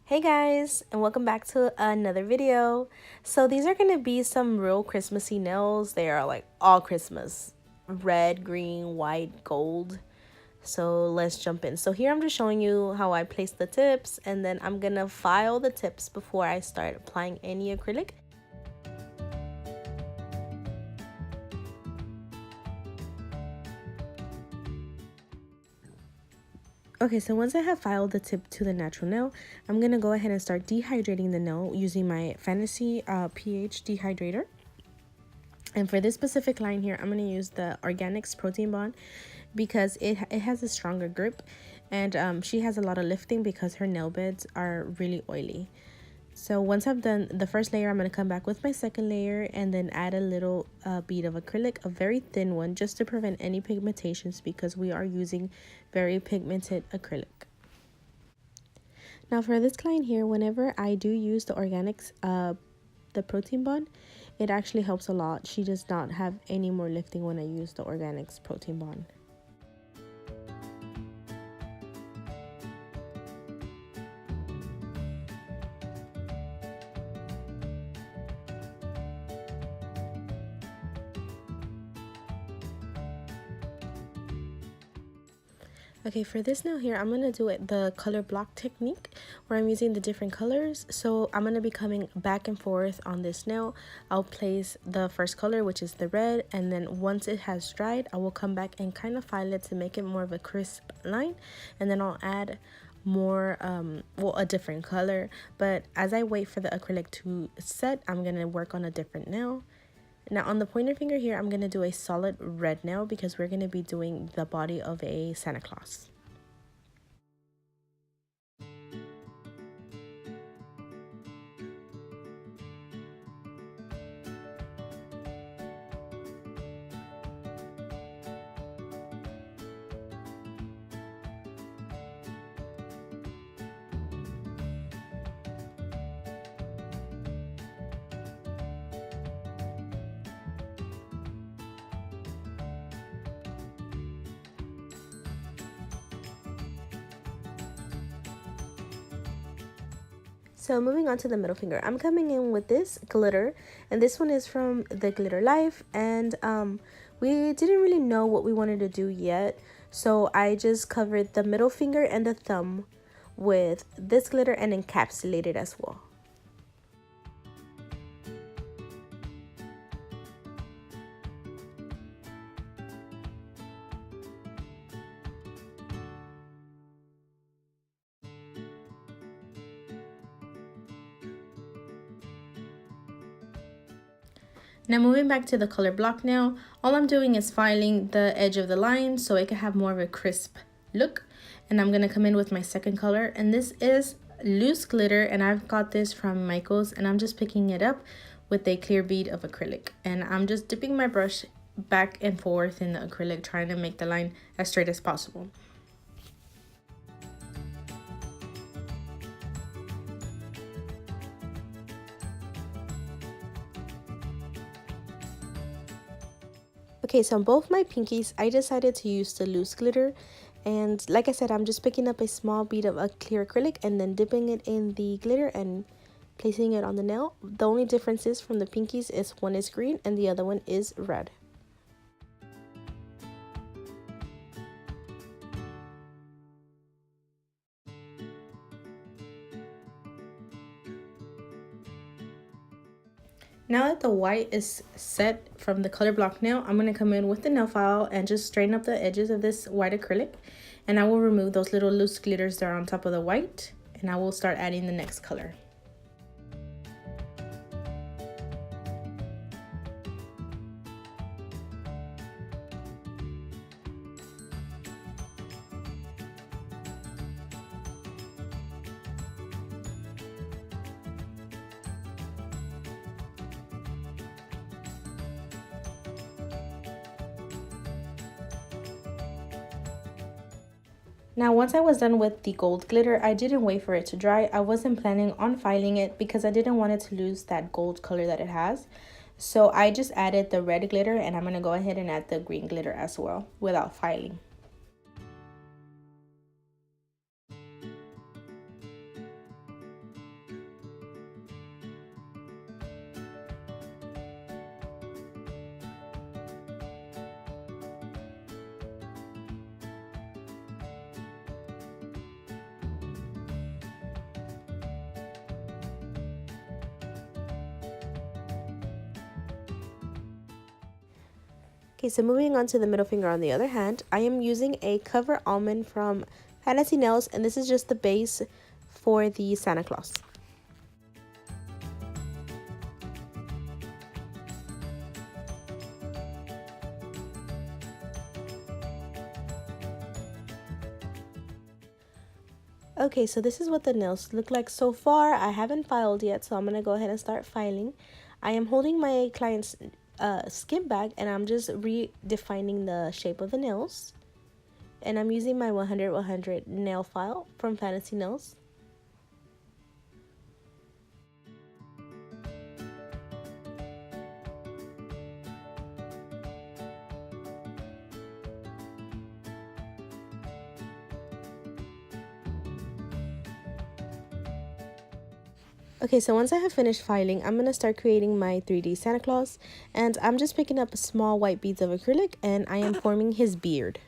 Hey guys, and welcome back to another video. So these are going to be some real Christmassy nails. They are like all Christmas. Red, green, white, gold. So let's jump in. So here I'm just showing you how I place the tips, and then I'm going to file the tips before I start applying any acrylic. Okay, so once I have filed the tip to the natural nail, I'm going to go ahead and start dehydrating the nail using my Fantasy pH dehydrator. And for this specific line here, I'm going to use the Organics Protein Bond because it has a stronger grip, and she has a lot of lifting because her nail beds are really oily. So once I've done the first layer, I'm going to come back with my second layer and then add a little bead of acrylic, a very thin one, just to prevent any pigmentations because we are using very pigmented acrylic. Now for this client here, whenever I do use the Organics the protein bond, it actually helps a lot. She does not have any more lifting when I use the Organics protein bond. Okay, for this nail here, I'm going to do it the color block technique where I'm using the different colors. So I'm going to be coming back and forth on this nail. I'll place the first color, which is the red, and then once it has dried, I will come back and kind of file it to make it more of a crisp line, and then I'll add more a different color. But as I wait for the acrylic to set, I'm going to work on a different nail. Now on the pointer finger here, I'm going to do a solid red nail because we're going to be doing the body of a Santa Claus. So moving on to the middle finger, I'm coming in with this glitter, and this one is from the Glitter Life, and we didn't really know what we wanted to do yet, so I just covered the middle finger and the thumb with this glitter and encapsulated it as well. Now moving back to the color block nail, all I'm doing is filing the edge of the line so it can have more of a crisp look. And I'm going to come in with my second color, and this is loose glitter, and I've got this from Michael's, and I'm just picking it up with a clear bead of acrylic. And I'm just dipping my brush back and forth in the acrylic, trying to make the line as straight as possible. Okay, so on both my pinkies, I decided to use the loose glitter. And like I said, I'm just picking up a small bead of a clear acrylic and then dipping it in the glitter and placing it on the nail. The only difference is from the pinkies is one is green and the other one is red. Now that the white is set from the color block nail, I'm going to come in with the nail file and just straighten up the edges of this white acrylic. And I will remove those little loose glitters that are on top of the white. And I will start adding the next color. Now once I was done with the gold glitter, I didn't wait for it to dry. I wasn't planning on filing it because I didn't want it to lose that gold color that it has. So I just added the red glitter, and I'm going to go ahead and add the green glitter as well without filing. Okay, so moving on to the middle finger on the other hand, I am using a cover almond from Fantasy Nails, and this is just the base for the Santa Claus. Okay, so this is what the nails look like so far. I haven't filed yet, so I'm going to go ahead and start filing. I am holding my client's skip bag, and I'm just redefining the shape of the nails. And I'm using my 100-100 nail file from Fantasy Nails. Okay, so once I have finished filing, I'm going to start creating my 3D Santa Claus, and I'm just picking up small white beads of acrylic, and I am forming his beard.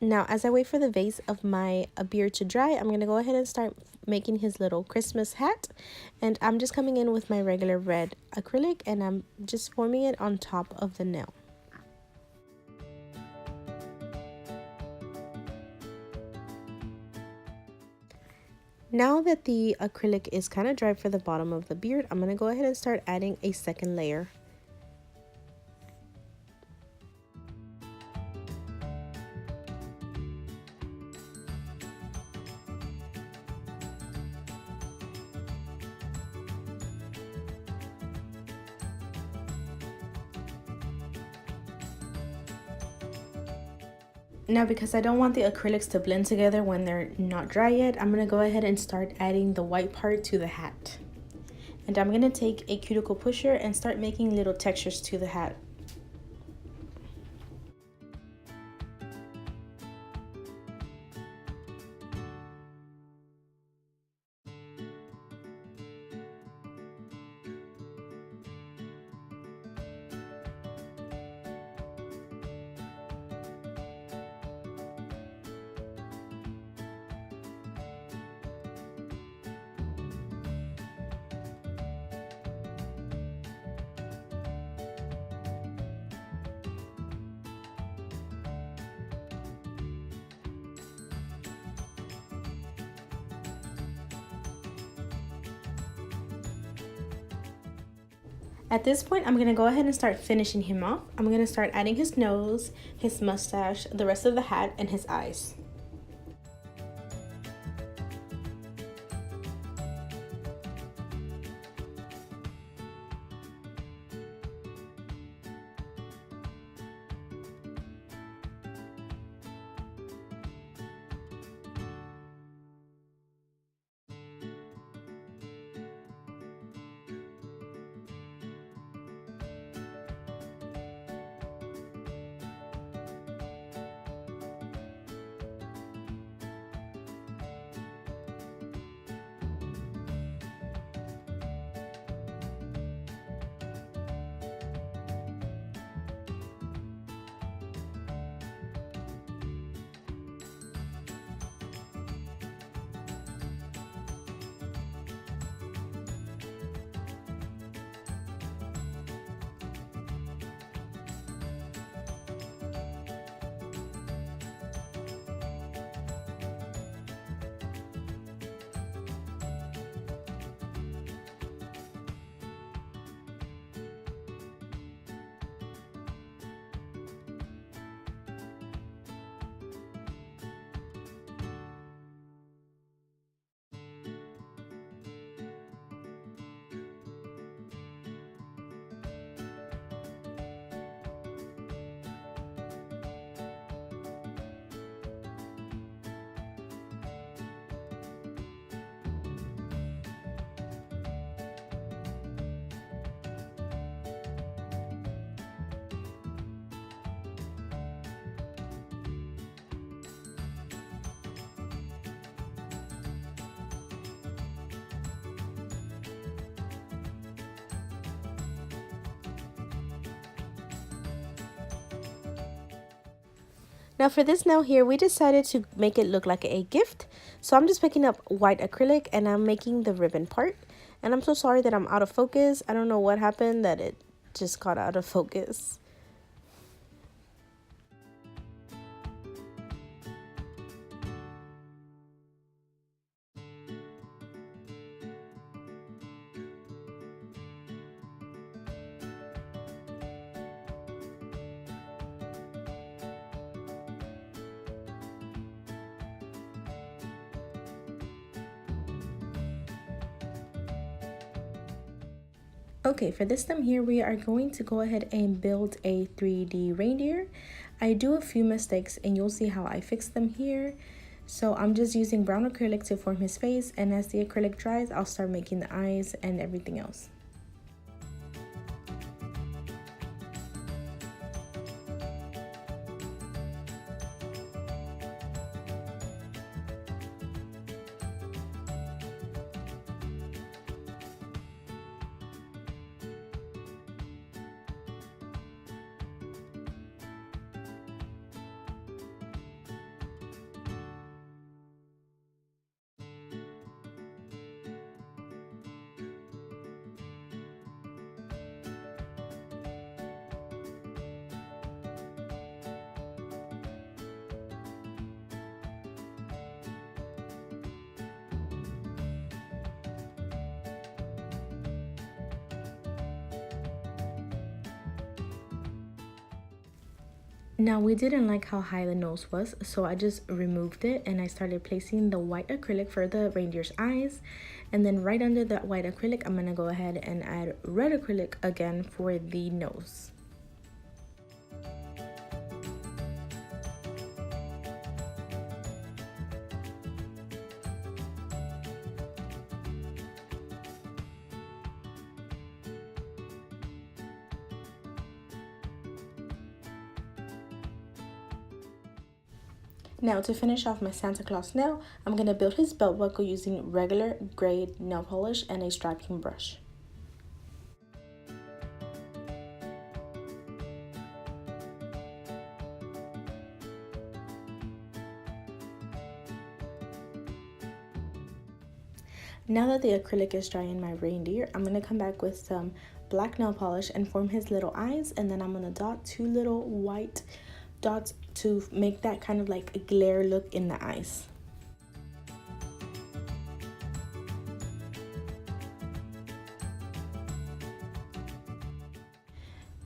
Now, as I wait for the base of my beard to dry, I'm going to go ahead and start making his little Christmas hat. And I'm just coming in with my regular red acrylic, and I'm just forming it on top of the nail. Now that the acrylic is kind of dry for the bottom of the beard, I'm going to go ahead and start adding a second layer. Now, because I don't want the acrylics to blend together when they're not dry yet, I'm going to go ahead and start adding the white part to the hat. And I'm going to take a cuticle pusher and start making little textures to the hat. At this point, I'm going to go ahead and start finishing him off. I'm going to start adding his nose, his mustache, the rest of the hat, and his eyes. Now for this nail here, we decided to make it look like a gift. So I'm just picking up white acrylic and I'm making the ribbon part. And I'm so sorry that I'm out of focus. I don't know what happened that it just got out of focus. Okay, for this stem here, we are going to go ahead and build a 3D reindeer. I do a few mistakes and you'll see how I fix them here. So I'm just using brown acrylic to form his face, and as the acrylic dries, I'll start making the eyes and everything else. Now we didn't like how high the nose was, so I just removed it and I started placing the white acrylic for the reindeer's eyes. And then right under that white acrylic, I'm gonna go ahead and add red acrylic again for the nose. Now to finish off my Santa Claus nail, I'm going to build his belt buckle using regular grade nail polish and a striping brush. Now that the acrylic is dry in my reindeer, I'm going to come back with some black nail polish and form his little eyes, and then I'm going to dot 2 little white dots to make that kind of like a glare look in the eyes.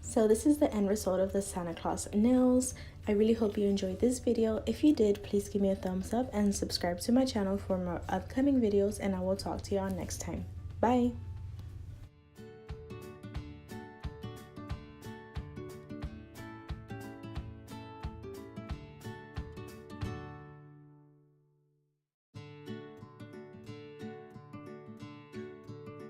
So this is the end result of the Santa Claus nails. I really hope you enjoyed this video. If you did, please give me a thumbs up and subscribe to my channel for more upcoming videos, and I will talk to you all next time. Bye!